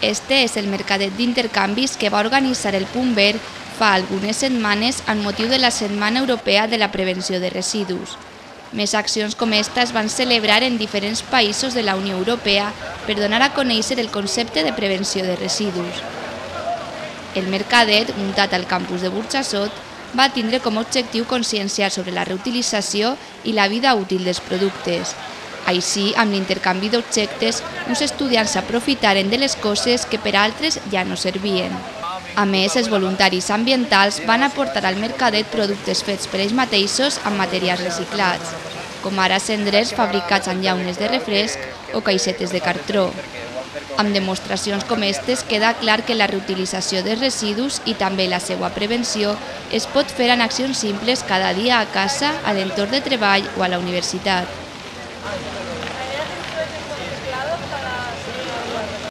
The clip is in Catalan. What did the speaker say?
Este és el mercadet d'intercanvis que va organitzar el Punt Verd fa algunes setmanes amb motiu de la Setmana Europea de la Prevenció de Residus. Més accions com esta es van celebrar en diferents països de la Unió Europea per donar a conèixer el concepte de prevenció de residus. El mercadet, muntat al campus de Burjassot, va tindre com a objectiu conscienciar sobre la reutilització i la vida útil dels productes. Així, amb l'intercanvi d'objectes, uns estudiants s'aprofitaren de les coses que per altres ja no servien. A més, els voluntaris ambientals van aportar al mercadet productes fets per ells mateixos amb materials reciclats, com ara cendrers fabricats amb llaunes de refresc o caixetes de cartró. Amb demostracions com aquestes queda clar que la reutilització dels residus i també la seva prevenció es pot fer en accions simples cada dia a casa, a l'entorn de treball o a la universitat.